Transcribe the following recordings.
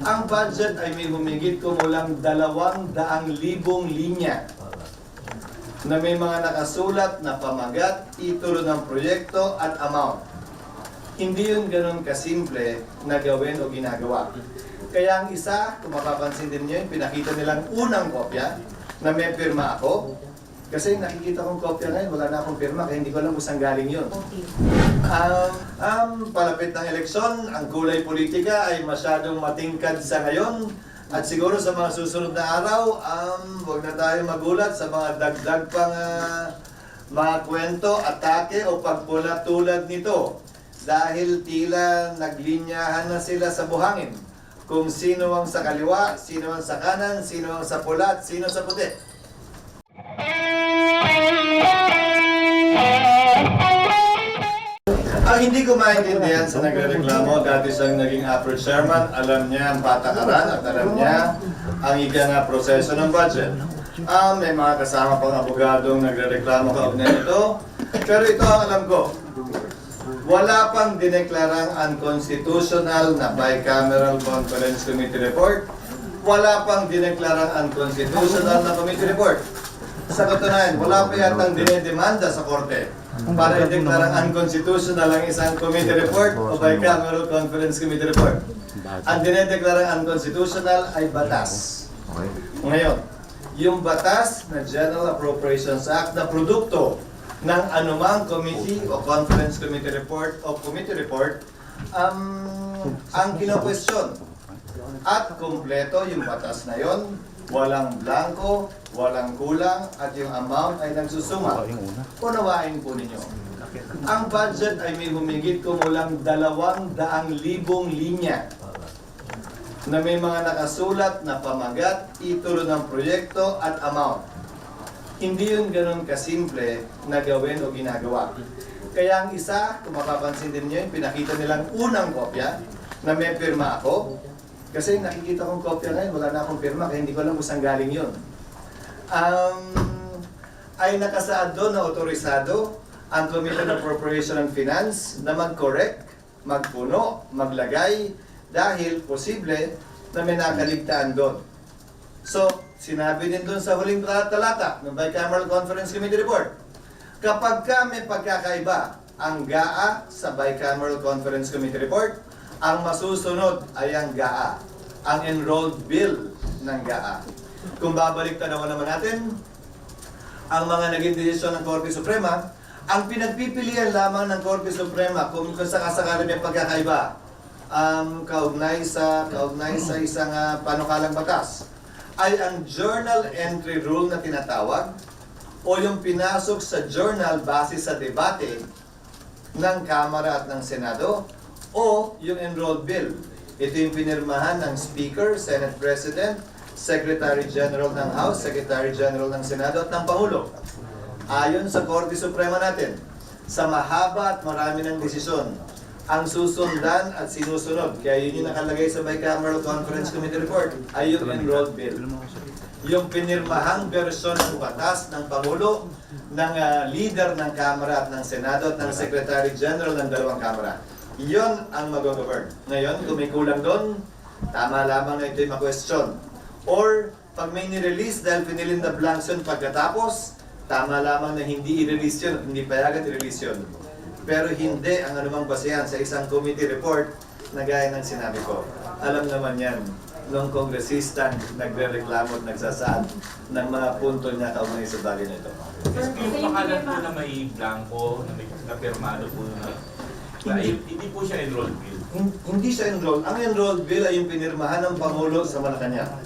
Ang budget ay may humigit kumulang 200,000 linya na may mga nakasulat na pamagat, titulo ng proyekto at amount. Hindi yun ganun kasimple na gawin o ginagawa. Kaya ang isa, kung mapapansin din nyo, pinakita nilang unang kopya na may pirma ako. Kasi nakikita kong kopya ngayon, wala na akong pirma, kaya hindi ko alam kung saan galing yun. Palapit ng eleksyon, ang kulay politika ay masyadong matingkad sa ngayon. At siguro sa mga susunod na araw, huwag na tayo magulat sa mga dagdag pang mga kwento, atake o pagpula tulad nito. Dahil tila naglinyahan na sila sa buhangin. Kung sino ang sa kaliwa, sino ang sa kanan, sino ang sa pula, at sino sa puti. Ang hindi ko maintindihan sa nagrereklamo, dati siyang naging APRO chairman, alam niya ang patakaran at alam niya ang ika nga proseso ng budget. May mga kasama pang abogadong nagrereklamo kaugnay nito, pero ito ang alam ko. Wala pang dineklarang unconstitutional na bicameral conference committee report. Wala pang dineklarang unconstitutional na committee report. Sa katunayan, wala pa yatang dinedemanda sa korte para i-deklarang unconstitutional ang isang committee report o bicameral conference committee report. Ang dinedeklarang unconstitutional ay batas. Ngayon, yung batas na General Appropriations Act na produkto ng anumang committee o conference committee report o committee report ang kino-question. At kumpleto yung batas na yon, walang blanco, walang kulang, at yung amount ay nagsusuma. Unawain po ninyo. Ang budget ay may humigit kumulang 200,000 linya na may mga nakasulat na pamagat, titulo ng proyekto at amount. Hindi yun ganun kasimple na gawin o ginagawa. Kaya ang isa, kung mapapansin din nyo, pinakita nilang unang kopya na may pirma ako. Kasi nakikita kong kopya ngayon, wala na akong pirma, kaya hindi ko alam kung saan galing yun. Ay nakasaad doon na otorisado ang Committee on Appropriation and Finance na mag-correct, magpuno, maglagay, dahil posible na may nakaligtaan doon. So, sinabi din doon sa huling talata ng Bicameral Conference Committee Report, kapag ka may pagkakaiba ang GAA sa Bicameral Conference Committee Report, ang masusunod ay ang GAA, ang enrolled bill ng GAA. Kung babalik tanawan naman natin, ang mga naging desisyon ng Korte Suprema, ang pinagpipilian lamang ng Korte Suprema kung sakasakali may pagkakaiba, kaugnay sa isang panukalang batas, ay ang journal entry rule na tinatawag o yung pinasok sa journal base sa debate ng Kamara at ng Senado o yung enrolled bill. Ito yung pinirmahan ng Speaker, Senate President, Secretary General ng House, Secretary General ng Senado at ng Pangulo. Ayon sa Korte Suprema natin, sa mahaba at marami ng desisyon, ang susundan at sinusunod, kaya yun yung nakalagay sa Bicameral Conference Committee Report, ay yung enrolled bill. Yung pinirmahang bersyon ng batas ng Pangulo, ng leader ng Kamara at ng Senado at ng Secretary General ng dalawang Kamara. Iyon ang mag-govern. Ngayon, kung may kulang doon, tama lamang na ito'y ma-question. Or, pag may nirelease dahil pinilin the blanks yun pagkatapos, tama lamang na hindi i-release yun at hindi payagan i-release yun. Pero hindi ang anumang basehan sa isang committee report na gaya ng sinabi ko. Alam naman yan, nung kongresista nagre-reklamo at nagsasaad ng mga punto niya kaugnay sa bagay na ito. Yung pakalan po na may blanco, na may napirmado po na hindi po siya enrolled bill. Hindi siya enrolled. Ang enrolled bill ay yung pinirmahan ng Pangulo sa Malacanang.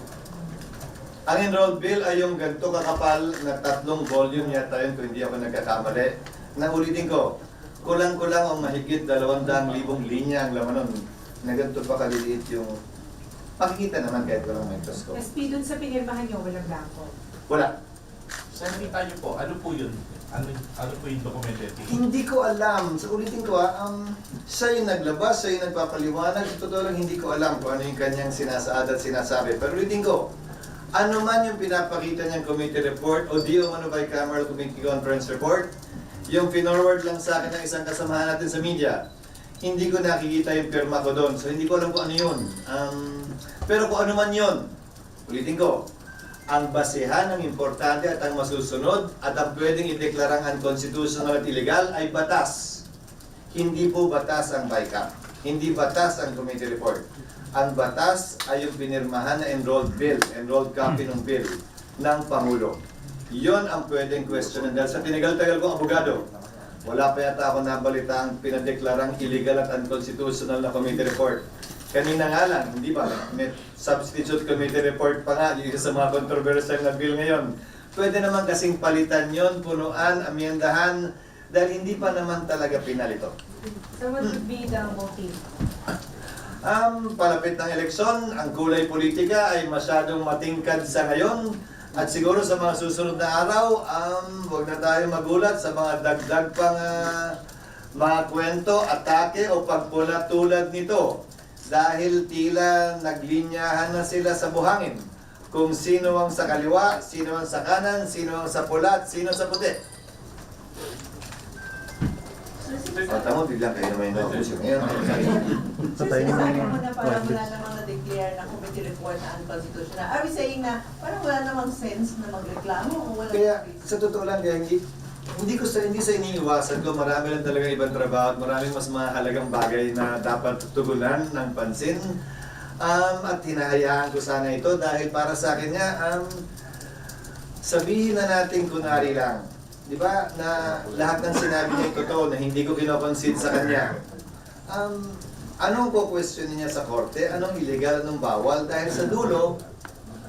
Ang enrolled bill ay yung ganito kakapal na 3 volume yata yun kung hindi ako nagkakamali. Na ulitin ko, kulang-kulang ang mahigit 200,000 linya ang laman nun. Na ganito pa kaliliit yung makikita naman kahit walang microscope. SP, dun sa pinirmahan nyo, walang blanco. Wala. Sa nakita niyo po, ano po yun? Ano po yung dokumento? Hindi ko alam. So ulitin ko siya yung naglabas, siya yung nagpapaliwanag. Sa totoo lang hindi ko alam kung ano yung kanyang sinasaad at sinasabi. Pero ulitin ko, ano man yung pinapakita niyang committee report o di umano bicameral committee conference report, yung pinorward lang sa akin ng isang kasamahan natin sa media, hindi ko nakikita yung pirma ko doon. So hindi ko alam kung ano yun. Pero kung ano man yun, ulitin ko, ang basehan, ang importante at ang masusunod at ang pwedeng ideklarang unconstitutional at illegal ay batas. Hindi po batas ang BICAP. Hindi batas ang committee report. Ang batas ay yung pinirmahan na enrolled bill, enrolled copy ng bill ng Pangulo. Yon ang pwedeng questionan. Dahil sa tinagal-tagal kong abogado, wala pa yata ako nabalita ang pinadeklarang illegal at unconstitutional na committee report. Kanina nga lang, hindi ba? May substitute committee report pa nga, yung isa sa mga controversial na bill ngayon. Pwede naman kasing palitan yon, punuan, amyendahan, dahil hindi pa naman talaga pinalito. So what would be the motive? Palapit ng eleksyon, ang kulay politika ay masyadong matingkad sa ngayon. At siguro sa mga susunod na araw, huwag na tayo magulat sa mga dagdag pang mga kwento, atake o pagpula tulad nito. Dahil tila naglinyahan na sila sa buhangin. Kung sino ang sa kaliwa, sino ang sa kanan, sino ang sa pula, at sino sa puti. Tama, biglang kayo naman yung nakusin ngayon. So, sinasabi mo na parang wala namang na-declare na committee report na unconstitutional. Are we saying na parang wala namang sense na magreklamo o wala Kaya, namang reason? sa totoo lang, kaya hindi sa iniiwasan ko, marami lang talaga ibang trabaho at maraming mas mahalagang bagay na dapat tugunan ng pansin. At hinahayaan ko sana ito dahil para sa akin nga, sabihin na natin kunwari lang, di ba, na lahat ng sinabi niya ay totoo, na hindi ko kinoconsider sa kanya. Anong ko-questionin niya sa korte? Anong illegal, anong bawal? Dahil sa dulo,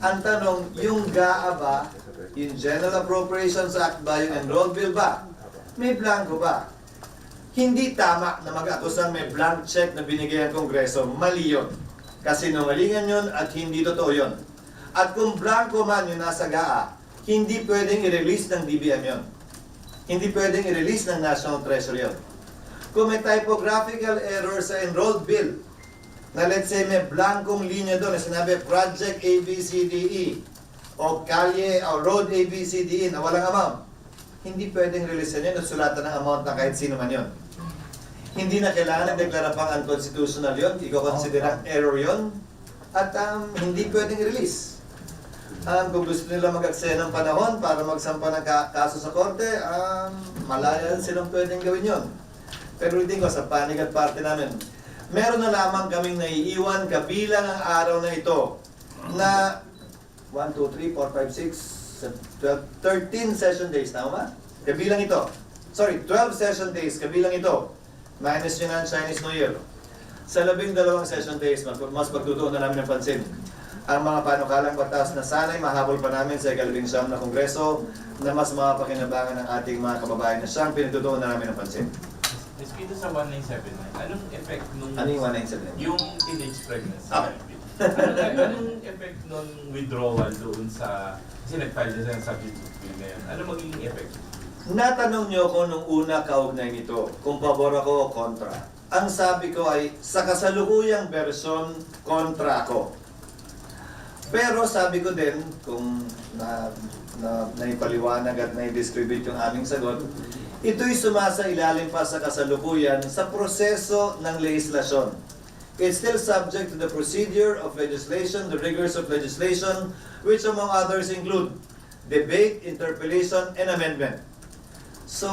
ang tanong, yung GAA ba, yung General Appropriations Act ba, yung enrolled bill ba? May blanco ba? Hindi tama na mag-akusang may blank check na binigay ang Kongreso. Mali yun. Kasi nungalingan yun at hindi totoo yun. At kung blanco man yung nasa GAA, hindi pwedeng i-release ng DBM yun. Hindi pwedeng i-release ng National Treasury yun. Kung may typographical error sa enrolled bill, na let's say may blankong linya doon na sinabi Project ABCDE o Kalye o Road ABCDE na walang amount, hindi pwedeng release yun at sulatan ng amount na kahit sino man yun. Hindi na kailangan deklara pang unconstitutional yun, i-consider ang error yun, at hindi pwedeng release. Kung gusto nila mag-aksaya ng panahon para magsampa ng kaso sa korte, malaya silang pwedeng gawin yun. Pero ulitin ko, sa panig at parte namin, meron na lamang kaming naiiwan kabilang ang araw na ito na 1, 2, 3, 4, 5, 6, 12, 13 session days, tama ba? Kabilang ito. Sorry, 12 session days, kabilang ito. Minus yun ang Chinese New Year. Sa 12 session days, mas pagtutuon na namin ng pansin ang mga panukalang batas na sana'y mahabol pa namin sa ika-19 na Kongreso na mas mapakinabangan ng ating mga kababayan na siyang pinagtutuon na namin ng pansin. Dito sa 1979, anong effect nung... Ano yung 197? Yung teenage pregnancy. Okay. Anong effect nung withdrawal doon sa... Kasi nag-file din sa substitute bill ngayon. Ano magiging effect? Natanong niyo ko nung una kaugnay nito kung pabor ako o kontra. Ang sabi ko ay sa kasalukuyang bersyon, kontra ako. Pero sabi ko din, kung naipaliwanag at nai-distribute yung aming sagot, ito'y sumasailalim pa sa kasalukuyan sa proseso ng legislasyon. It's still subject to the procedure of legislation, the rigors of legislation, which among others include debate, interpellation, and amendment. So,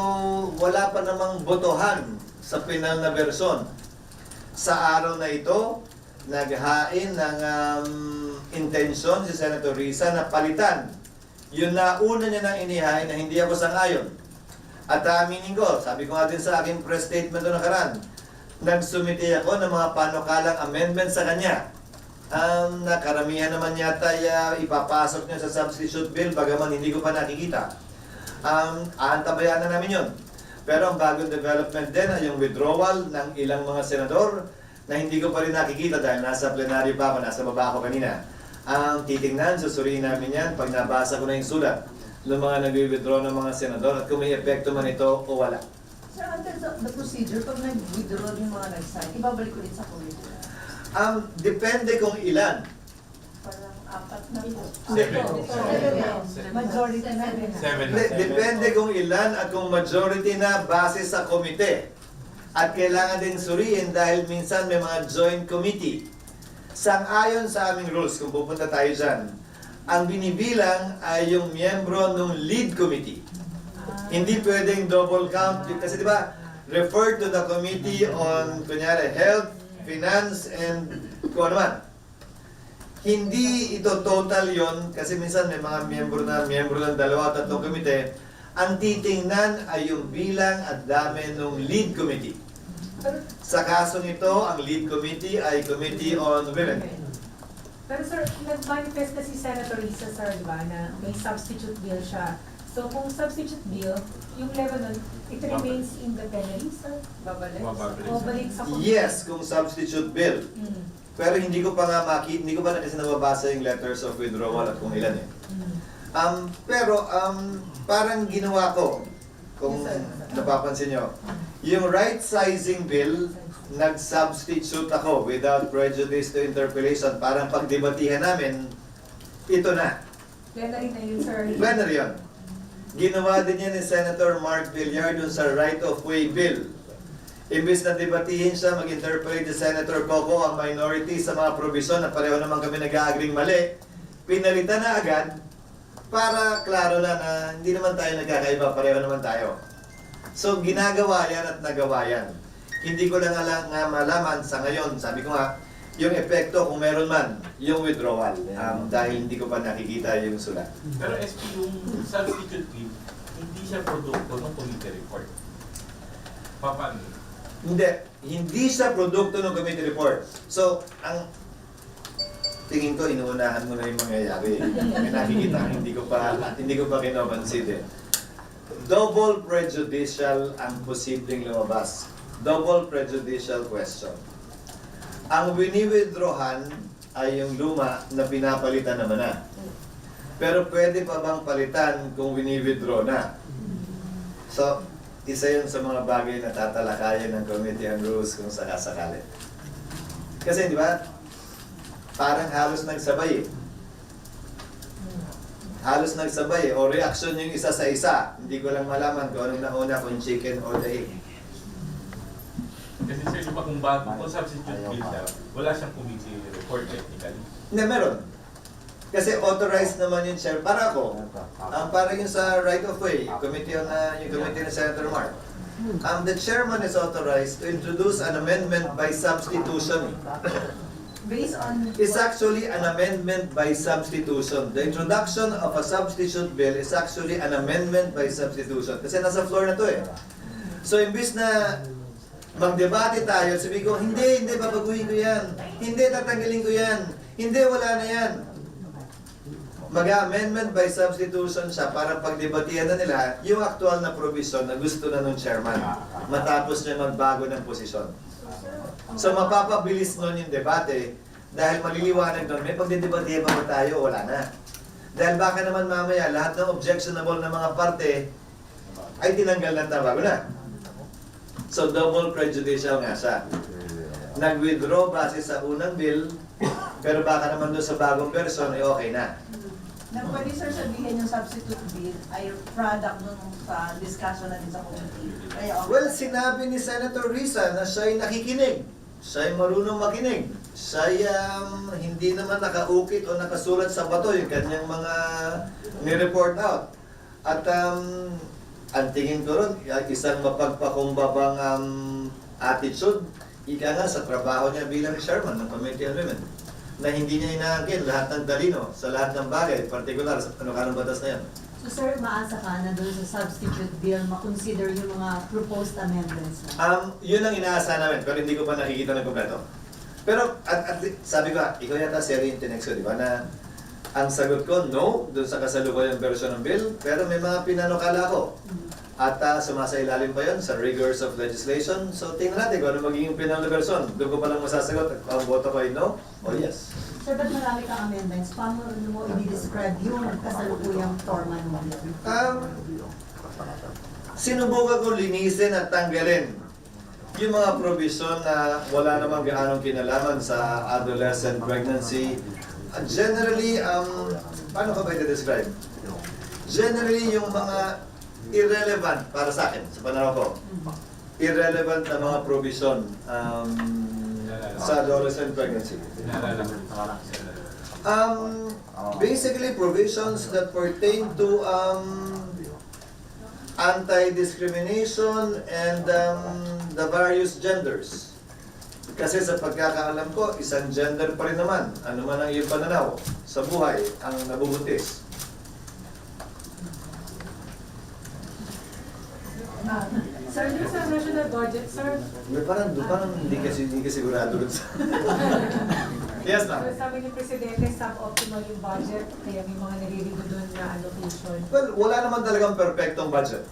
wala pa namang botohan sa final na bersyon. Sa araw na ito, naghain ng intensyon si Senator Risa na palitan. Yun na una niya nang inihain na hindi ako sang-ayon. At aminin ko, sabi ko nga din sa aking press statement doon nakaraan, nagsumiti ako ng mga panukalang amendment sa kanya. Na karamihan naman yata ipapasok niya sa substitute bill, bagaman hindi ko pa nakikita. Aantabayan na namin yun. Pero ang bagong development din ay yung withdrawal ng ilang mga senador na hindi ko pa rin nakikita dahil nasa plenaryo pa ako, nasa baba ako kanina. Ang titingnan, susuriin namin yan pag nabasa ko na yung sulat ng mga nag-withdraw ng mga senador at kung may epekto man ito o wala. Sir, under the procedure, pag nag-withdraw yung mga nag-sign, ibabalik ulit sa committee. Depende kung ilan. Parang 4 na po. Seven. Majority na rin. Depende kung ilan at kung majority na base sa komite. At kailangan din suriin dahil minsan may mga joint committee. Sang-ayon sa aming rules, kung pupunta tayo dyan, ang binibilang ay yung miyembro ng lead committee. Hindi pwedeng double count kasi di ba, refer to the committee on, kunyari, health, finance, and kung ano man. Hindi ito total yon kasi minsan may mga miyembro ng dalawa, tatlong komite. Ang titingnan ay yung bilang at dami ng lead committee. Sa kasong ito, ang lead committee ay Committee on Women. Pero sir, nag-manifest kasi Senator Risa, sir, diba, na may substitute bill siya. So kung substitute bill, yung level nun, it remains in the plenary, sir? Babalik. O balik sa committee? Yes, kung substitute bill. Mm. Pero hindi ko pa na kasi nababasa yung letters of withdrawal at kung ilan eh. Mm. Pero parang ginawa ko, kung napapansin nyo, yung right sizing bill, nag-substitute ako without prejudice to interpellation. Parang pagdebatihan namin, ito na. Plenary na yun, sir. Plenary yun. Ginawa din yan ni Senator Mark Villar dun sa right-of-way bill. Imbis na debatihin siya, mag-interpolate ni Senator Coco ang minority sa mga probisyon na pareho naman kami nag-aagring mali, pinalitan na agad para klaro na na hindi naman tayo nagkakaiba, pareho naman tayo. So ginagawa yan at nagawa yan. Hindi ko lang nga malaman sa ngayon, sabi ko nga, yung epekto kung meron man, yung withdrawal, dahil hindi ko pa nakikita yung sulat. Pero SP, yung substitute bill, hindi siya produkto ng committee report. Paano? Hindi siya produkto ng committee report. So, ang tingin ko, inuunahan mo na yung mangyayari. May nakikita, hindi ko pa kinoconsider. Double prejudicial ang posibleng lumabas. Double prejudicial question. Ang wini-withdrawhan ay yung luma na pinapalitan naman na. Pero pwede pa bang palitan kung wini-withdraw na? So, isa yun sa mga bagay na tatalakayan ng Committee on Rules kung sakasakali. Kasi di ba, parang halos nagsabay eh. Halos nagsabay eh. O reaction yung isa sa isa. Hindi ko lang malaman kung anong nauna, kung chicken or the egg. Kasi sir, di ba kung substitute bill siya, wala siyang committee report technically. Hindi, meron. Kasi authorized naman yung chair. Para ako, para yung sa right of way, committee on, yung committee ni Senator Mark. The chairman is authorized to introduce an amendment by substitution. Based on... It's actually an amendment by substitution. The introduction of a substitute bill is actually an amendment by substitution. Kasi nasa floor na to eh. So, imbis na magdebate tayo, sabi ko, hindi, babaguhin ko yan. Hindi, tatanggalin ko yan. Hindi, wala na yan. Mag-amendment by substitution siya para pagdebatihan na nila yung aktual na provision na gusto na ng chairman matapos niya magbago ng posisyon. So mapapabilis nun yung debate dahil maliliwanag nun, may pagdedebatihan pa ba tayo? Wala na. Dahil baka naman mamaya lahat ng objectionable na mga parte ay tinanggal na bago na. So double prejudicial nga siya. Nag-withdraw base sa unang bill, pero baka naman doon sa bagong version ay okay na. Na pwede sir sabihin yung substitute bill ay product nung sa discussion natin sa committee. Kaya okay. Well, sinabi ni Senator Risa na siya'y nakikinig. Siya'y marunong makinig. Siya'y hindi naman nakaukit o nakasulat sa bato yung kanyang mga ni-report out. At ang tingin ko ron, isang mapagpakumbabang attitude, ika nga sa trabaho niya bilang chairman ng Committee on Women, na hindi niya inaangkin lahat ng talino sa lahat ng bagay, partikular sa panukanang batas na yan. So sir, maasa ka na doon sa substitute bill, makonsider yung mga proposed amendments na? Yun ang inaasahan namin, pero hindi ko pa nakikita ng kompleto. Pero, sabi ko, ikaw yata Seri yung tinext ko, di ba, na ang sagot ko, no, doon sa kasalukuyang version ng bill, pero may mga pinanukala ko. At sumasailalim pa yun sa rigors of legislation. So, tingnan natin kung ano magiging pinang version. Doon ko pa lang masasagot kung ang boto ko ay no o yes. Sir, ba't marami kang amendments? Paano mo i-describe yung kasalukuyang forma ng bill? Sinubukan ko linisin at tanggalin yung mga provision na wala namang gaanong kinalaman sa adolescent pregnancy. Generally, paano ko ba i-describe? Generally, yung mga irrelevant para sa akin, sa pananaw ko. Irrelevant na mga provision. Naalala ko. sa adolescent pregnancy. Naalala ko. Basically, provisions that pertain to anti-discrimination and the various genders. Kasi sa pagkakaalam ko, isang gender pa rin naman. Ano man ang iyong pananaw sa buhay ang nabubuntis. Sir, dun sa national budget, sir, Parang hindi ka sigurado dun sa... Yes, ma'am. so sabi ni Presidente, suboptimal yung budget, kaya may mga naliligo dun na allocation. Well, wala naman talagang perfectong budget.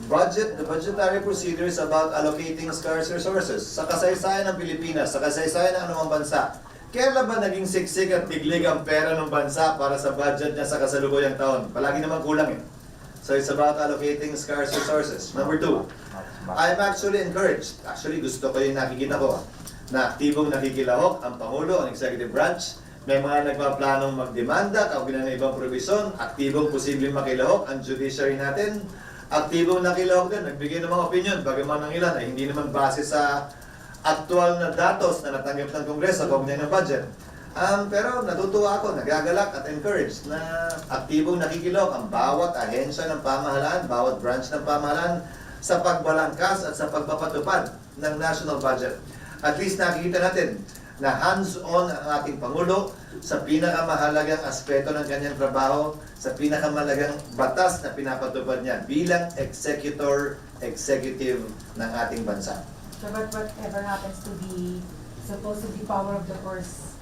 The budgetary procedure is about allocating scarce resources. Sa kasaysayan ng Pilipinas, sa kasaysayan ng anumang bansa, kailan ba naging siksik at tiglig ang pera ng bansa para sa budget niya sa kasalukuyang taon? Palagi naman kulang eh. So it's about allocating scarce resources. Number 2, I'm actually encouraged. Actually, gusto ko yung nakikita ko na aktibong nakikilahok ang Pangulo, ang Executive Branch. May mga nagpaplanong magdemanda, kaugnay ng ibang provision. Aktibong posibleng makilahok ang judiciary natin. Aktibong nakilahok din, nagbigay ng mga opinion, bagaman ng ilan ay hindi naman base sa aktual na datos na natanggap ng Kongreso kaugnay ng budget. Pero natutuwa ako, nagagalak at encouraged na aktibong nakikilahok ang bawat ahensya ng pamahalaan, bawat branch ng pamahalaan sa pagbalangkas at sa pagpapatupad ng national budget. At least nakikita natin na hands-on ang ating Pangulo sa pinakamahalagang aspeto ng kanyang trabaho, sa pinakamahalagang batas na pinapatupad niya bilang executive ng ating bansa. So but whatever happens to the supposedly power of the purse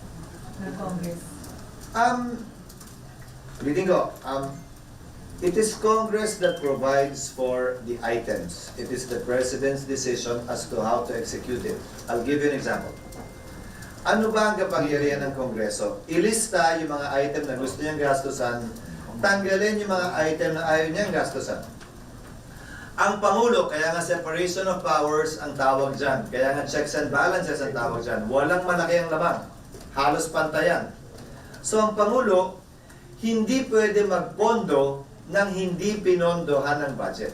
ng Congress? Ulitin ko, it is Congress that provides for the items. It is the President's decision as to how to execute it. I'll give you an example. Ano ba ang kapangyarihan ng Kongreso? Ilista yung mga item na gusto niyang gastusan, tanggalin yung mga item na ayaw niyang gastusan. Ang Pangulo, kaya nga separation of powers ang tawag dyan, kaya nga checks and balances ang tawag dyan, walang malaki ang lamang, halos pantayan. So ang Pangulo, hindi pwede magpondo nang hindi pinondohan ng budget.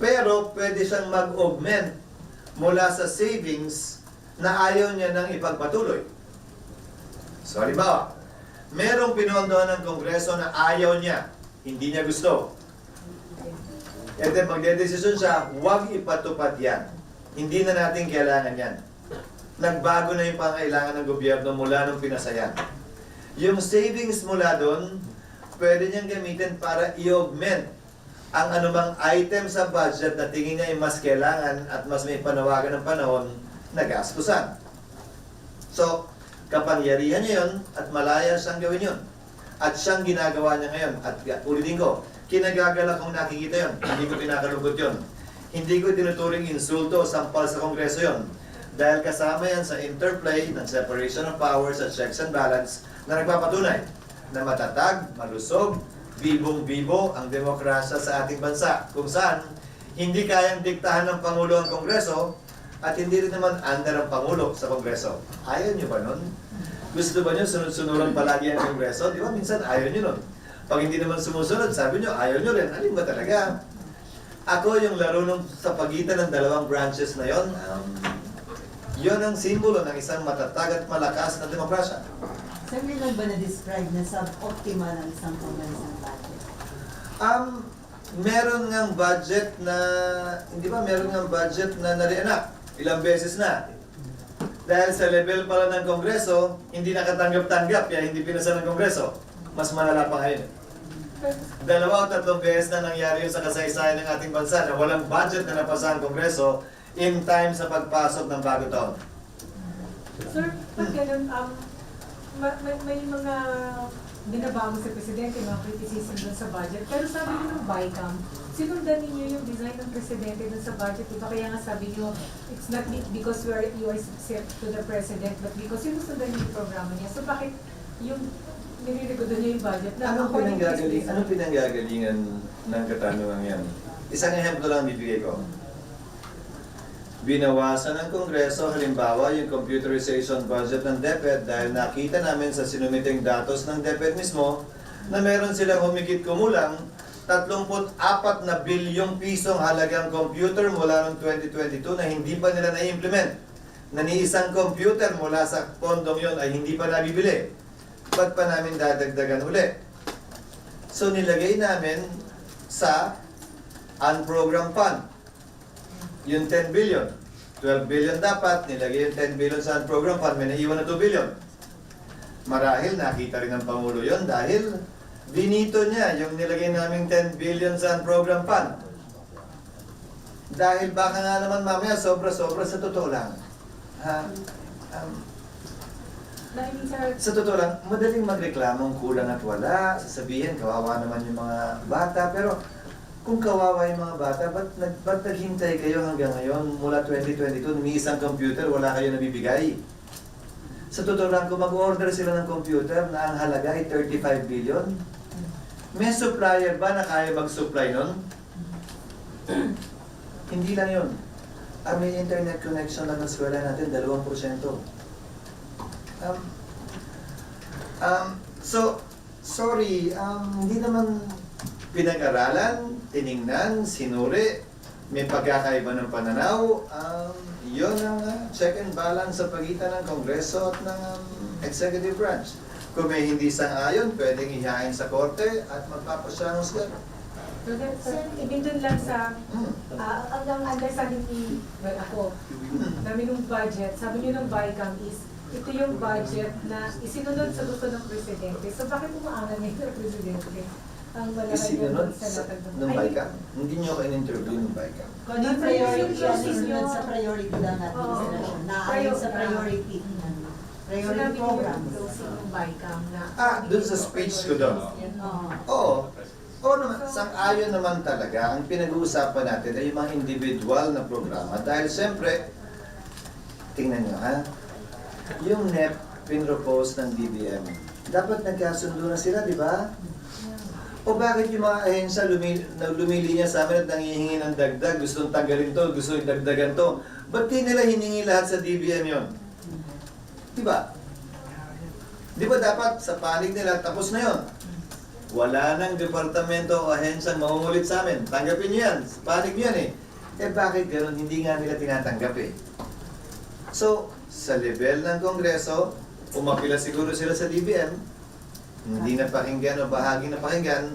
Pero pwede siyang mag-augment mula sa savings na ayaw niya nang ipagpatuloy. So halimbawa, merong pinondohan ng Kongreso na ayaw niya, hindi niya gusto. E then magdedesisyon siya, huwag ipatupad yan. Hindi na natin kailangan yan. Nagbago na yung pangailangan ng gobyerno mula nung pinasayan. Yung savings mula doon, pwede niyang gamitin para i-augment ang anumang item sa budget na tingin niya ay mas kailangan at mas may panawagan ng panahon na gastusan. So, kapangyarihan niya yun at malaya siyang gawin yun. At siyang ginagawa niya ngayon. At ulitin ko, kinagagala kong nakikita yun. Hindi ko pinakalungkot yun. Hindi ko tinuturing insulto o sampal sa Kongreso yun. Dahil kasama yan sa interplay ng separation of powers at checks and balance na nagpapatunay na matatag, malusog, bibong-bibo ang demokrasya sa ating bansa. Kung saan, hindi kayang diktahan ng Pangulo ang Kongreso at hindi rin naman under ang Pangulo sa Kongreso. Ayaw nyo ba nun? Gusto ba nyo sunod-sunuran palagi ang Kongreso? Di ba? Minsan ayaw nyo nun. Pag hindi naman sumusunod, sabi nyo, ayaw nyo rin. Alin ba talaga? Ako yung laro nung sa pagitan ng dalawang branches na yon. Yon ang simbolo ng isang matatag at malakas na demokrasya. Sir, meron ba na-describe na sub-optimal ang isang pambansang budget? Meron ngang budget na, hindi ba meron ngang budget na narianak? Ilang beses na. Dahil sa level pala ng Kongreso, hindi nakatanggap-tanggap, kaya hindi pinasa ng Kongreso. Mas malala pa ngayon. 2 o 3 beses na nangyari yun sa kasaysayan ng ating bansa na walang budget na napasa ang Kongreso in time sa pagpasok ng bagong taon. Sir, pag ganun, may mga binabago sa Presidente, mga criticism dun sa budget. Pero sabi niyo ng BICAM, sinundan ninyo yung design ng Presidente dun sa budget. Diba? Kaya nga sabi niyo, it's not because you are subject to the President, but because sinusundan niyo yung programa niya. So bakit yung nililigodan niyo yung budget? Anong pinanggagalingan ng katanungan yan? Isang ehemplo lang bibigay ko. Binawasan ng Kongreso, halimbawa, yung computerization budget ng DepEd dahil nakita namin sa sinumiting datos ng DepEd mismo na meron silang humigit kumulang 34 na bilyong pisong halagang computer mula noong 2022 na hindi pa nila na-implement. Na ni isang computer mula sa pondong yon ay hindi pa nabibili. Ba't pa namin dadagdagan uli? So nilagay namin sa unprogrammed fund. Yung 10 billion. 12 billion dapat, nilagay yung 10 billion sa unprogrammed fund, may naiwan na 2 billion. Marahil nakita rin ng Pangulo yon dahil binito niya yung nilagay naming 10 billion sa unprogrammed fund. Dahil baka nga naman mamaya sobra-sobra sa totoo lang. Dahil sa Sa totoo lang, madaling magreklamong kulang at wala. Sasabihin, kawawa naman yung mga bata. Pero kung kawawa yung mga bata, ba't naghintay kayo hanggang ngayon? Mula 2022, may isang computer, wala kayo nabibigay. Sa totoo lang, kung mag-order sila ng computer na ang halaga ay 35 billion, may supplier ba na kaya mag-supply nun? Hindi lang yun. May internet connection lang ng eskwela natin, 2%. So, sorry, hindi naman pinag-aralan, tiningnan, sinuri, may pagkakaiba ng pananaw. Yun ang check and balance sa pagitan ng Kongreso at ng executive branch. Kung may hindi sang-ayon, pwedeng ihain sa korte at magpapasya ng husga. Sir, ibig dun lang sa, ang understanding ni, well, ako, namin yung budget, sabi niyo ng BICAM is, ito yung budget na isinunod sa gusto ng Presidente. So bakit umaangan ngayon ng Presidente? Ang malaki Isinunod yung sa lahat ng BICAM. Hindi niyo ako in-interview ng BICAM. Kung ano yung priority, susunod sa priority ng administration. Naayon sa priority. Priority program. Yung BICAM na... Dun sa speech ko doon. Oo. Oo naman, sang-ayon naman talaga. Ang pinag-uusapan natin ay yung mga individual na programa. Dahil siyempre, tingnan nyo ha, yung NEP pinropose ng DBM. Dapat nagkasundo na sila, di ba? O bakit yung mga ahensya lumilinya sa amin at nangihingi ng dagdag, gustong tanggalin to, gustong dagdagan to, ba't di nila hiningi lahat sa DBM yon? Di ba? Di ba dapat sa panig nila, tapos na yon? Wala nang departamento o ahensyang mangungulit sa amin. Tanggapin niyo yan. Panig niyo yan eh. Eh bakit ganun? Hindi nga nila tinatanggap eh. So, sa level ng Kongreso, umapila siguro sila sa DBM, hindi na pakinggan o bahaging napakinggan,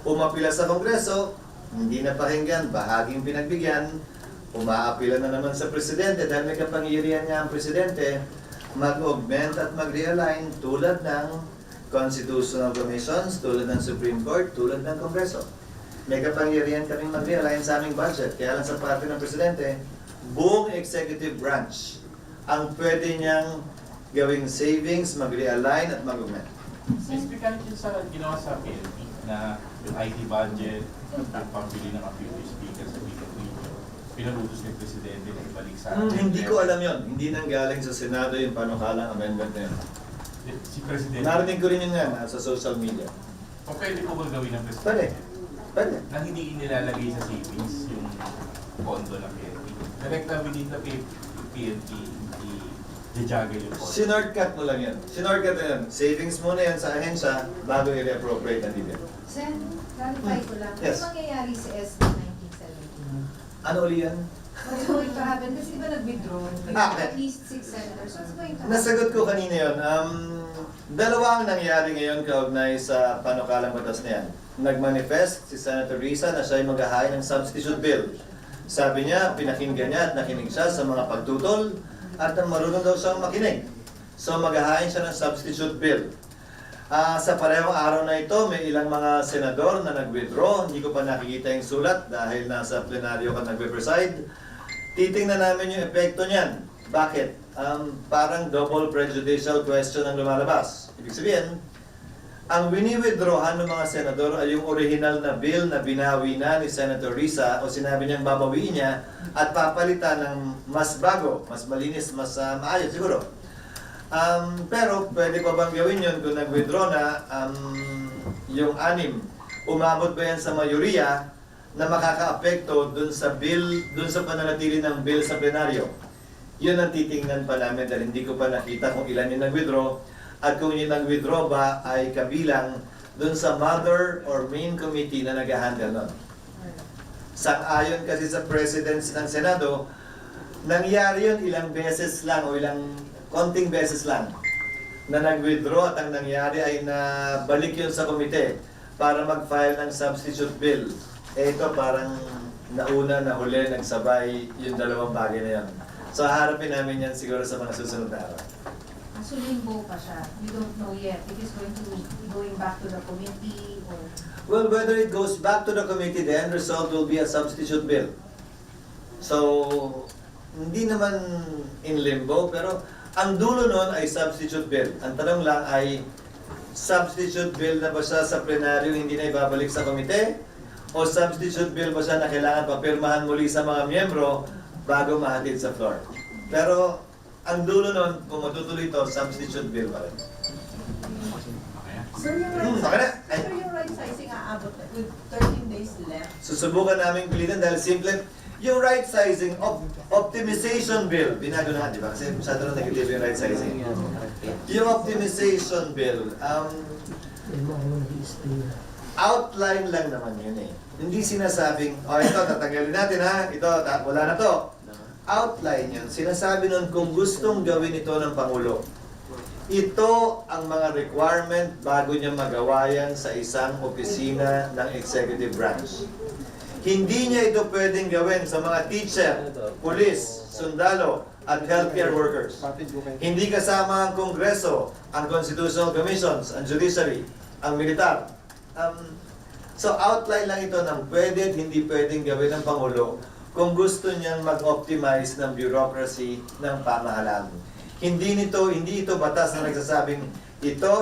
umapila sa Kongreso, hindi na pakinggan, bahaging pinagbigyan, umaapila na naman sa Presidente dahil may kapangyarihan niya ang Presidente, mag-augment at mag-realign tulad ng constitutional commissions, tulad ng Supreme Court, tulad ng Kongreso. May kapangyarihan kaming mag-realign sa aming budget, kaya lang sa parte ng Presidente, buong executive branch ang pwede niyang gawing savings, mag-realign at mag-augment. Specifically yun sa ginawa sa PNP na yung IT budget, yung pambili ng computer speaker sa video, pinarutos ng Presidente na ibalik sa Hindi ko alam yon. Hindi nang galing sa Senado yung panukalang amendment na yun. Si Presidente. Narinig ko rin yun yan sa social media. O pwede ko ba gawin ng Pwede. Presidente? Pwede. Na hindi inilalagay sa savings yung pondo ng PNP. Direct na within the PNP, i-juggle yung pondo. Sinortcut mo lang yan. Sinortcut na yan. Savings muna yan sa ahensya bago i-reappropriate ang DBM. Sen, clarify ko lang. Yes. Ano mangyayari sa SB 1917? Ano uli yan? What's going to happen? Kasi di ba nag-withdraw? At least 6 senators. What's going to happen? Nasagot ko kanina yun. Dalawa ang nangyari ngayon kaugnay sa panukalang batas na yan. Nag-manifest si Senator Risa na siya ay maghahain ng substitute bill. Sabi niya, pinakinggan niya at nakinig siya sa mga pagtutol at marunong daw siyang makinig. So maghahain siya ng substitute bill. Sa parehong araw na ito, may ilang mga senador na nag-withdraw. Hindi ko pa nakikita yung sulat dahil nasa plenaryo ka nag-preside. Titingnan namin yung epekto niyan. Bakit? Parang double prejudicial question ang lumalabas. Ibig sabihin, ang wini-withdrawhan ng mga senador ay yung original na bill na binawi na ni Senator Risa o sinabi niyang babawiin niya at papalitan ng mas bago, mas malinis, mas maayos siguro. Pero pwede pa bang gawin yun kung nag-withdraw na yung 6? Umabot ba yan sa mayoriya na makaka-apekto dun sa bill, dun sa pananatili ng bill sa plenaryo? Yun ang titingnan pa namin dahil hindi ko pa nakita kung ilan yung nag-withdraw at kung yung nag-withdraw ba ay kabilang dun sa mother or main committee na nag-handle nun. Sang-ayon kasi sa presidency ng Senado, nangyari yun ilang beses lang o ilang konting beses lang na nag-withdraw at ang nangyari ay nabalik yun sa komite para mag-file ng substitute bill. Eh ito parang nauna, nahuli, nagsabay yung dalawang bagay na yan. So harapin namin yan siguro sa mga susunod na araw. So limbo pa siya. We don't know yet if it's going back to the committee or... Well, whether it goes back to the committee, the end result will be a substitute bill. So, hindi naman in limbo, pero ang dulo nun ay substitute bill. Ang tanong lang ay, substitute bill na ba siya sa plenaryo hindi na ibabalik sa komite? O substitute bill ba siya na kailangan papirmahan muli sa mga miyembro bago mahatid sa floor? Pero, ang dulo nun, kung matutuloy ito, substitute bill pa rin. Sir, yung Okay na? right, sir, yung right sizing aabot with 13 days left. Susubukan namin pilitan dahil simple, yung right sizing, optimization bill, binago na nga, di ba? Kasi masyado na negative yung right sizing. Yung optimization bill, outline lang naman yun eh. Hindi sinasabing, oh ito, tatanggalin natin ha, ito, wala na to. Outline yun. Sinasabi nun kung gustong gawin ito ng Pangulo. Ito ang mga requirement bago niya magawa yan sa isang opisina ng executive branch. Hindi niya ito pwedeng gawin sa mga teacher, police, sundalo, at healthcare workers. Hindi kasama ang Kongreso, ang Constitutional Commissions, ang Judiciary, ang militar. So outline lang ito ng pwede at hindi pwedeng gawin ng Pangulo kung gusto niyang mag-optimize ng bureaucracy ng pamahalaan. Hindi ito batas na nagsasabing ito,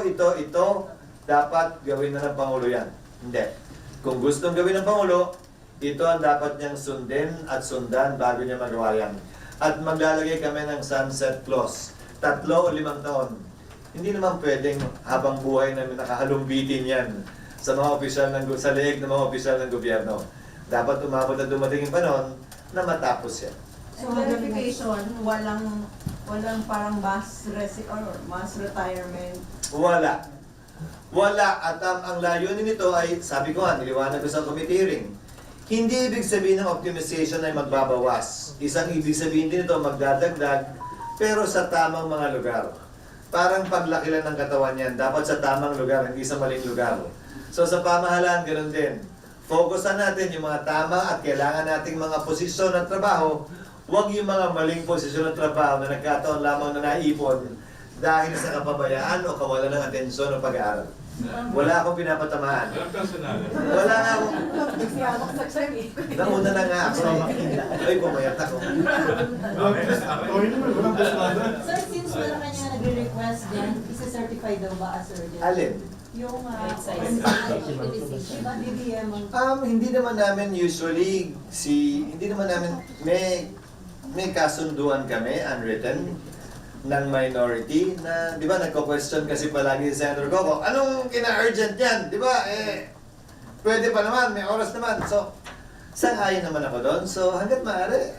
dapat gawin na ng Pangulo yan. Hindi. Kung gustong gawin ng Pangulo, ito ang dapat niyang sundin at sundan bago niya magawa yan. At maglalagay kami ng sunset clause. 3 o 5 taon. Hindi naman pwedeng habang buhay namin nakahalumbitin yan sa mga opisyal sa leeg ng mga opisyal ng gobyerno. Dapat umabot at dumating yung panahon na matapos yan. So, verification, walang parang mass retirement. Wala. At ang layunin nito ay, sabi ko nga, niliwanag ko sa committee hearing, hindi ibig sabihin ng optimization ay magbabawas. Isang ibig sabihin din ito, magdadagdag, pero sa tamang mga lugar. Parang paglaki lang ng katawan yan, dapat sa tamang lugar, hindi sa maling lugar. So sa pamahalaan, ganoon din. Focusan natin yung mga tama at kailangan nating mga posisyon at trabaho. Huwag yung mga maling posisyon at trabaho na nagkataon lamang na naipon dahil sa kapabayaan o kawalan ng atensyon o pag-aaral. Wala akong pinapatamaan. Walang personal. Wala nga akong... Nauna na nga ako. Ay, pumayat ako. Sir, since wala kanya nagre-request din, isa-certify daw ba as urgent? Alin? Yung BBM Hindi naman namin usually hindi naman namin may kasunduan kami unwritten ng minority na, di ba, nagko-question kasi palagi si Senator Coco, anong kina-urgent yan? Di ba, pwede pa naman, may oras naman. So, sang-ayon naman ako doon. So, hanggat maaari,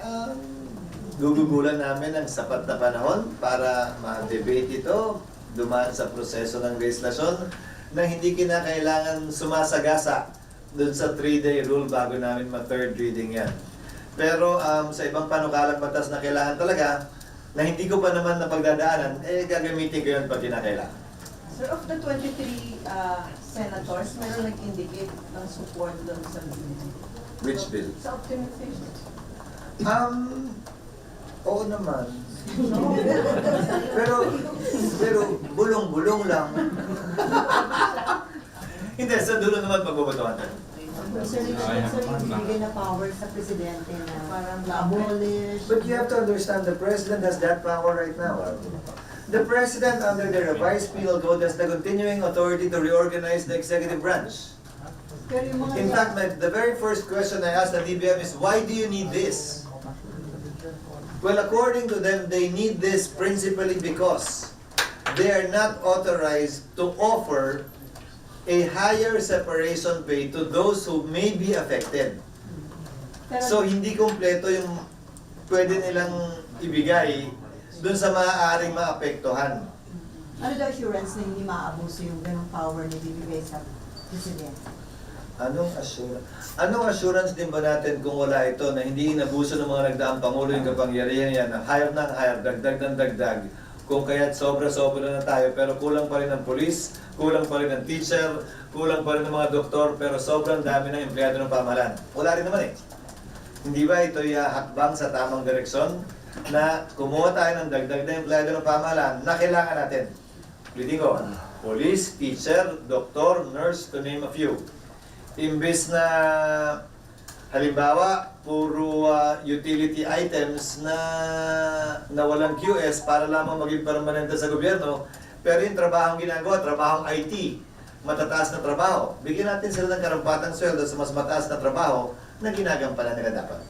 gugugulan namin ng sapat na panahon para ma-debate ito, dumaan sa proseso ng legislasyon na hindi kinakailangan sumasagasa doon sa 3-day rule bago namin ma-third reading yan. Pero sa ibang panukalang batas na kailangan talaga, na hindi ko pa naman napagdadaanan, gagamitin ko yun pag kinakailangan. Sir, of the 23 senators, meron nag-indicate ng support doon sa bill. Which bill? Sa optimization. Oo naman. pero bulong-bulong lang. Hindi, sa dulo naman pagbubutuhan. Sir, bigay na power sa presidente na parang abolish. But you have to understand, the president has that power right now. The president, under the revised penal code, has the continuing authority to reorganize the executive branch. Pero yung mga In fact, the very first question I asked the DBM is, why do you need this? Well, according to them, they need this principally because they are not authorized to offer a higher separation pay to those who may be affected. So, hindi kompleto yung pwede nilang ibigay dun sa maaaring maapektuhan. ano daw assurance na hindi maabuso yung ganong power na bibigay sa Presidente. Anong assurance din ba natin kung wala ito na hindi inabuso ng mga nagdaang Pangulo yung kapangyarihan yan na hire ng hire, dagdag ng dagdag, kung kaya't sobra-sobra na tayo pero kulang pa rin ng police, kulang pa rin ng teacher, kulang pa rin ng mga doktor pero sobrang dami ng empleyado ng pamahalaan. Wala rin naman eh. Hindi ba ito'y hakbang sa tamang direksyon na kumuha tayo ng dagdag na empleyado ng pamahalaan na kailangan natin? Ulitin ko, police, teacher, doktor, nurse, to name a few. Imbes na halimbawa, puro utility items na walang QS para lamang maging permanente sa gobyerno, pero yung trabahong ginagawa, trabahong IT, matataas na trabaho. Bigyan natin sila ng karampatang sweldo sa mas mataas na trabaho na ginagampanan nila dapat.